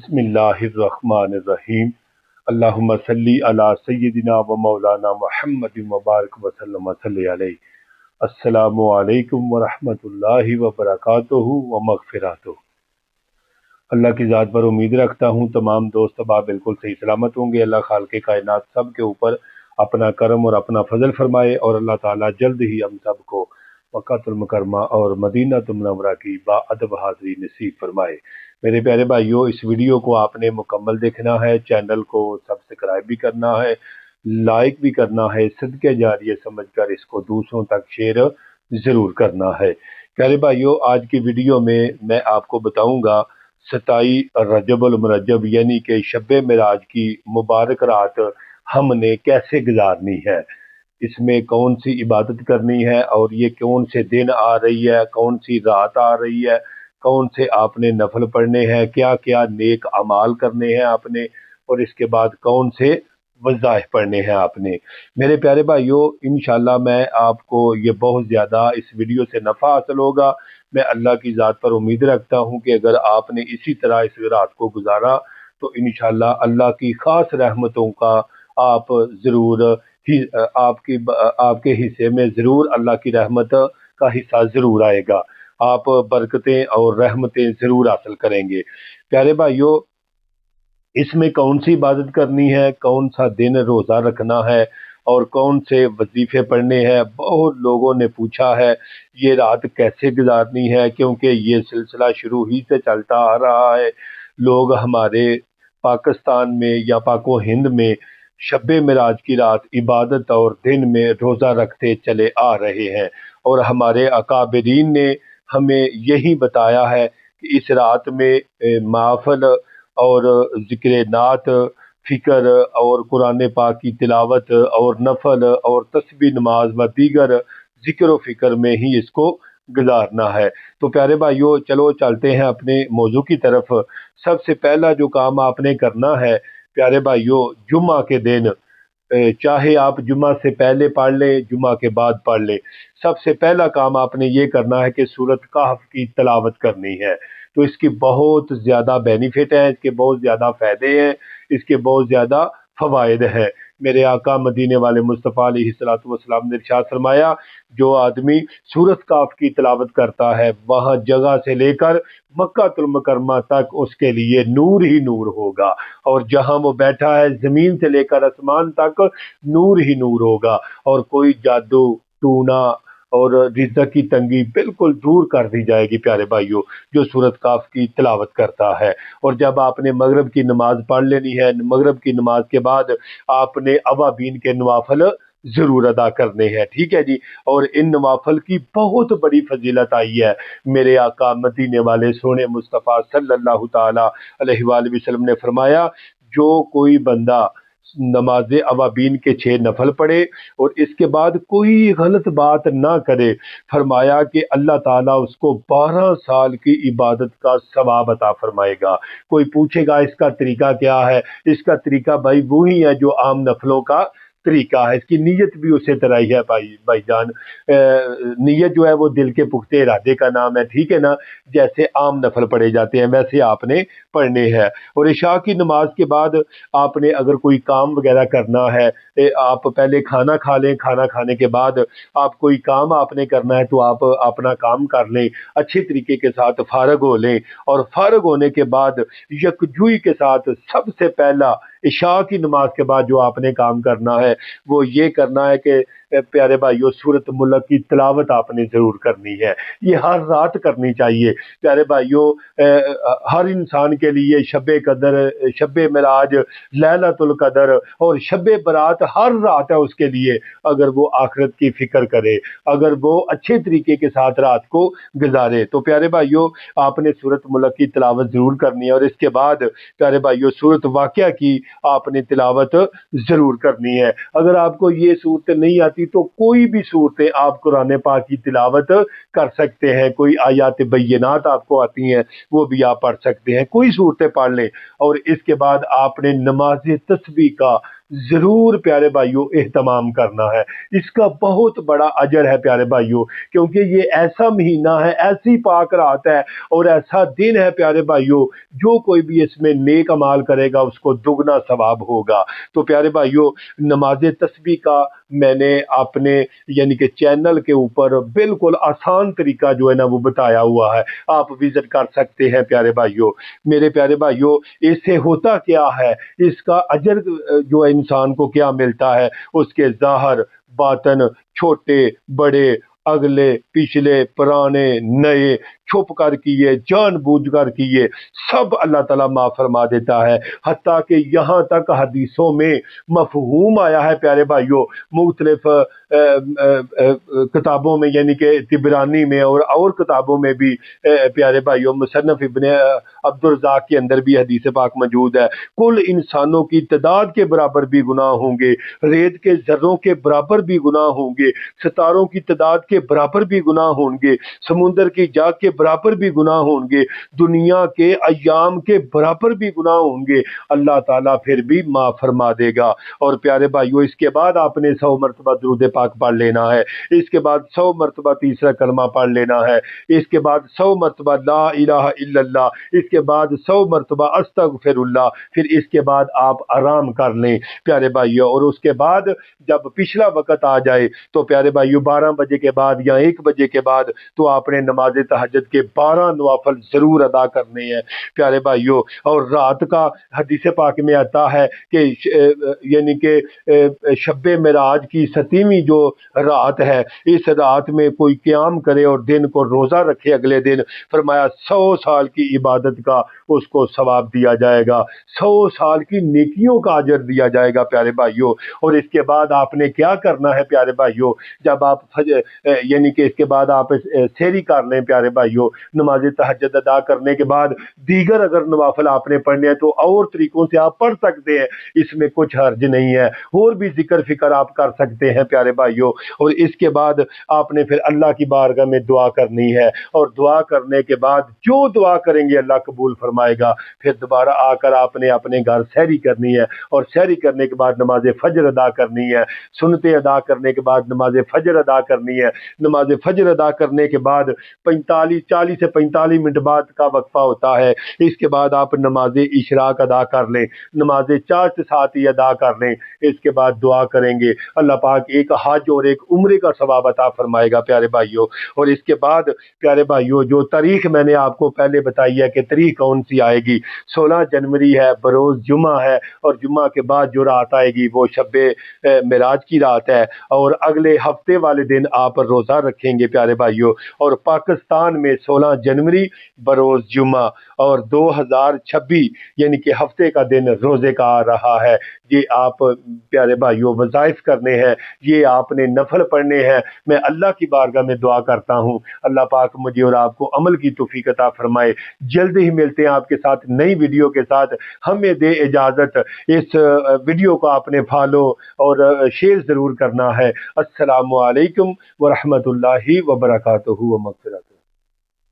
بسم اللہ الرحمن الرحیم۔ اللہم صلی علی سیدنا و مولانا محمد مبارک وسلم صلی علیہ۔ السلام علیکم ورحمۃ اللہ وبرکاتہ و مغفراتہ۔ اللہ کی ذات پر امید رکھتا ہوں تمام دوست احباب بالکل صحیح سلامت ہوں گے۔ اللہ خالق کائنات سب کے اوپر اپنا کرم اور اپنا فضل فرمائے، اور اللہ تعالیٰ جلد ہی ہم سب کو مکہ المکرمہ اور مدینہ منورہ کی باادب حاضری نصیب فرمائے۔ میرے پیارے بھائیوں، اس ویڈیو کو آپ نے مکمل دیکھنا ہے، چینل کو سبسکرائب بھی کرنا ہے، لائک بھی کرنا ہے، صدقہ جاریہ سمجھ کر اس کو دوسروں تک شیئر ضرور کرنا ہے۔ پیارے بھائیوں، آج کی ویڈیو میں آپ کو بتاؤں گا 27 رجب المرجب یعنی کہ شب معراج کی مبارک رات ہم نے کیسے گزارنی ہے، اس میں کون سی عبادت کرنی ہے، اور یہ کون سے دن آ رہی ہے، کون سی رات آ رہی ہے، کون سے آپ نے نفل پڑھنے ہیں، کیا کیا نیک اعمال کرنے ہیں آپ نے، اور اس کے بعد کون سے وظائف پڑھنے ہیں آپ نے۔ میرے پیارے بھائیوں، انشاءاللہ میں آپ کو یہ بہت زیادہ اس ویڈیو سے نفع حاصل ہوگا۔ میں اللہ کی ذات پر امید رکھتا ہوں کہ اگر آپ نے اسی طرح اس رات کو گزارا تو انشاءاللہ اللہ کی خاص رحمتوں کا آپ ضرور ہی آپ کے حصے میں ضرور اللہ کی رحمت کا حصہ ضرور آئے گا، آپ برکتیں اور رحمتیں ضرور حاصل کریں گے۔ پیارے بھائیوں، اس میں کون سی عبادت کرنی ہے، کون سا دن روزہ رکھنا ہے، اور کون سے وظیفے پڑھنے ہیں، بہت لوگوں نے پوچھا ہے یہ رات کیسے گزارنی ہے، کیونکہ یہ سلسلہ شروع ہی سے چلتا آ رہا ہے۔ لوگ ہمارے پاکستان میں یا پاک و ہند میں شب معراج کی رات عبادت اور دن میں روزہ رکھتے چلے آ رہے ہیں، اور ہمارے اکابرین نے ہمیں یہی بتایا ہے کہ اس رات میں محفل اور ذکر نعت، فکر اور قرآن پاک کی تلاوت اور نفل اور تسبیح نماز و دیگر ذکر و فکر میں ہی اس کو گزارنا ہے۔ تو پیارے بھائیوں، چلو چلتے ہیں اپنے موضوع کی طرف۔ سب سے پہلا جو کام آپ نے کرنا ہے پیارے بھائیوں، جمعہ کے دن چاہے آپ جمعہ سے پہلے پڑھ لیں، جمعہ کے بعد پڑھ لیں، سب سے پہلا کام آپ نے یہ کرنا ہے کہ سورۃ کہف کی تلاوت کرنی ہے۔ تو اس کی بہت زیادہ بینیفٹ ہیں، اس کے بہت زیادہ فائدے ہیں، اس کے بہت زیادہ فوائد ہیں۔ میرے آقا مدینے والے مصطفیٰ علیہ الصلوۃ والسلام نے ارشاد فرمایا، جو آدمی سورۃ کہف کی تلاوت کرتا ہے وہاں جگہ سے لے کر مکہ المکرمہ تک اس کے لیے نور ہی نور ہوگا، اور جہاں وہ بیٹھا ہے زمین سے لے کر آسمان تک نور ہی نور ہوگا، اور کوئی جادو ٹونا اور رزق کی تنگی بالکل دور کر دی جائے گی پیارے بھائیوں، جو سورۃ کہف کی تلاوت کرتا ہے۔ اور جب آپ نے مغرب کی نماز پڑھ لینی ہے، مغرب کی نماز کے بعد آپ نے اوابین کے نوافل ضرور ادا کرنے ہیں، ٹھیک ہے جی۔ اور ان نوافل کی بہت بڑی فضیلت آئی ہے۔ میرے آقا مدینے والے سونے مصطفیٰ صلی اللہ تعالی علیہ وآلہ وسلم نے فرمایا، جو کوئی بندہ نماز اوابین کے 6 نفل پڑھے اور اس کے بعد کوئی غلط بات نہ کرے، فرمایا کہ اللہ تعالیٰ اس کو 12 سال کی عبادت کا ثواب عطا فرمائے گا۔ کوئی پوچھے گا اس کا طریقہ کیا ہے؟ اس کا طریقہ بھائی وہی ہے جو عام نفلوں کا طریقہ ہے، اس کی نیت بھی اسی طرح ہی ہے بھائی جان۔ نیت جو ہے وہ دل کے پختہ ارادے کا نام ہے، ٹھیک ہے نا۔ جیسے عام نفل پڑھے جاتے ہیں ویسے آپ نے پڑھنے ہیں۔ اور عشاء کی نماز کے بعد آپ نے اگر کوئی کام وغیرہ کرنا ہے، آپ پہلے کھانا کھا لیں، کھانا کھانے کے بعد آپ کوئی کام آپ نے کرنا ہے تو آپ اپنا کام کر لیں، اچھے طریقے کے ساتھ فارغ ہو لیں، اور فارغ ہونے کے بعد یکجوئی کے ساتھ سب سے پہلا عشاء کی نماز کے بعد جو آپ نے کام کرنا ہے وہ یہ کرنا ہے کہ پیارے بھائیوں، سورۃ ملک کی تلاوت آپ نے ضرور کرنی ہے۔ یہ ہر رات کرنی چاہیے پیارے بھائیوں۔ ہر انسان کے لیے شب قدر، شب معراج، لیلۃ القدر اور شب برات ہر رات ہے اس کے لیے، اگر وہ آخرت کی فکر کرے، اگر وہ اچھے طریقے کے ساتھ رات کو گزارے۔ تو پیارے بھائیوں، آپ نے سورۃ ملک کی تلاوت ضرور کرنی ہے، اور اس کے بعد پیارے بھائیوں سورۃ واقعہ کی آپ نے تلاوت ضرور کرنی ہے۔ اگر آپ کو یہ صورتیں نہیں آتی تو کوئی بھی صورتیں آپ قرآن پاک کی تلاوت کر سکتے ہیں، کوئی آیات بینات آپ کو آتی ہیں وہ بھی آپ پڑھ سکتے ہیں، کوئی صورتیں پڑھ لیں۔ اور اس کے بعد آپ نے نماز تسبیح کا ضرور پیارے بھائیوں اہتمام کرنا ہے۔ اس کا بہت بڑا اجر ہے پیارے بھائیوں، کیونکہ یہ ایسا مہینہ ہے، ایسی پاک رات ہے اور ایسا دن ہے پیارے بھائیوں، جو کوئی بھی اس میں نیک عمال کرے گا اس کو دگنا ثواب ہوگا۔ تو پیارے بھائیوں، نماز تسبیح کا میں نے اپنے یعنی کہ چینل کے اوپر بالکل آسان طریقہ جو ہے نا وہ بتایا ہوا ہے، آپ وزٹ کر سکتے ہیں پیارے بھائیوں۔ میرے پیارے بھائیوں، اس سے ہوتا کیا ہے، اس کا اجر جو ہے انسان کو کیا ملتا ہے، اس کے ظاہر باطن، چھوٹے بڑے، اگلے پچھلے، پرانے نئے، چھپ کر کیے، جان بوجھ کر کیے، سب اللہ تعالیٰ معاف فرما دیتا ہے۔ حتیٰ کہ یہاں تک حدیثوں میں مفہوم آیا ہے پیارے بھائیوں، مختلف کتابوں میں یعنی کہ طبرانی میں اور کتابوں میں بھی پیارے بھائیوں، مصنف ابن عبد الرزاق کے اندر بھی حدیث پاک موجود ہے، کل انسانوں کی تعداد کے برابر بھی گناہ ہوں گے، ریت کے ذروں کے برابر بھی گناہ ہوں گے، ستاروں کی تعداد کے برابر بھی گناہ ہوں گے، سمندر کی جاگ کے برابر بھی گناہ ہوں گے، دنیا کے ایام کے برابر بھی گناہ ہوں گے، اللہ تعالیٰ پھر بھی معاف فرما دے گا۔ اور پیارے بھائیوں، اس کے بعد آپ نے 100 مرتبہ درود پاک پڑھ لینا ہے، اس کے بعد 100 مرتبہ تیسرا کلمہ پڑھ لینا ہے، اس کے بعد 100 مرتبہ لا الہ الا اللہ، اس کے بعد 100 مرتبہ استغفر اللہ، پھر اس کے بعد آپ آرام کر لیں پیارے بھائیوں۔ اور اس کے بعد جب پچھلا وقت آ جائے تو پیارے بھائیوں 12 بجے کے بعد یا 1 بجے کے بعد تو آپ نے نماز تہجد کے 12 نوافل ضرور ادا کرنے ہیں پیارے بھائیوں۔ اور رات کا حدیث پاک میں آتا ہے کہ یعنی کہ شب معراج کی 7ویں جو رات ہے، اس رات میں کوئی قیام کرے اور دن کو روزہ رکھے، اگلے دن فرمایا 100 سال کی عبادت کا اس کو ثواب دیا جائے گا، 100 سال کی نیکیوں کا اجر دیا جائے گا پیارے بھائیوں۔ اور اس کے بعد آپ نے کیا کرنا ہے پیارے بھائیوں، جب آپ یعنی کہ اس کے بعد آپ سحری کر لیں پیارے بھائیوں، نماز تہجد ادا کرنے کے بعد دیگر اگر نوافل آپ نے پڑھنے ہیں تو اور طریقوں سے آپ پڑھ سکتے ہیں، اس میں کچھ حرج نہیں ہے، اور بھی ذکر فکر آپ کر سکتے ہیں پیارے بھائیوں۔ اور اس کے بعد آپ نے پھر اللہ کی بارگاہ میں دعا کرنی ہے، اور دعا کرنے کے بعد جو دعا کریں گے اللہ قبول فرمائے گا۔ پھر دوبارہ آ کر آپ نے اپنے گھر سحری کرنی ہے، اور سحری کرنے کے بعد نماز فجر ادا کرنی ہے، سنتیں ادا کرنے کے بعد نماز فجر ادا کرنی ہے، نماز فجر ادا کرنے کے بعد 40 سے 45 منٹ بعد کا وقفہ ہوتا ہے، اس کے بعد آپ نماز اشراق ادا کر لیں، نماز چاشت ساتھ ہی ادا کر لیں، اس کے بعد دعا کریں گے، اللہ پاک ایک حج اور ایک عمرے کا ثواب عطا فرمائے گا پیارے بھائیوں۔ اور اس کے بعد پیارے بھائیوں، جو تاریخ میں نے آپ کو پہلے بتائی ہے کہ تاریخ کون سی آئے گی، 16 جنوری ہے، بروز جمعہ ہے، اور جمعہ کے بعد جو رات آئے گی وہ شب معراج کی رات ہے، اور اگلے ہفتے والے دن آپ روزہ رکھیں گے پیارے بھائیوں۔ اور پاکستان میں 16 جنوری بروز جمعہ اور 2026 یعنی کہ ہفتے کا دن روزے کا آ رہا ہے۔ یہ آپ پیارے بھائیوں وظائف کرنے ہیں، یہ آپ نے نفل پڑھنے ہیں۔ میں اللہ کی بارگاہ میں دعا کرتا ہوں اللہ پاک مجھے اور آپ کو عمل کی توفیق عطا فرمائے۔ جلد ہی ملتے ہیں آپ کے ساتھ نئی ویڈیو کے ساتھ، ہمیں دے اجازت، اس ویڈیو کو آپ نے فالو اور شیئر ضرور کرنا ہے۔ السلام علیکم ورحمۃ اللہ وبرکاتہ و مغفرت۔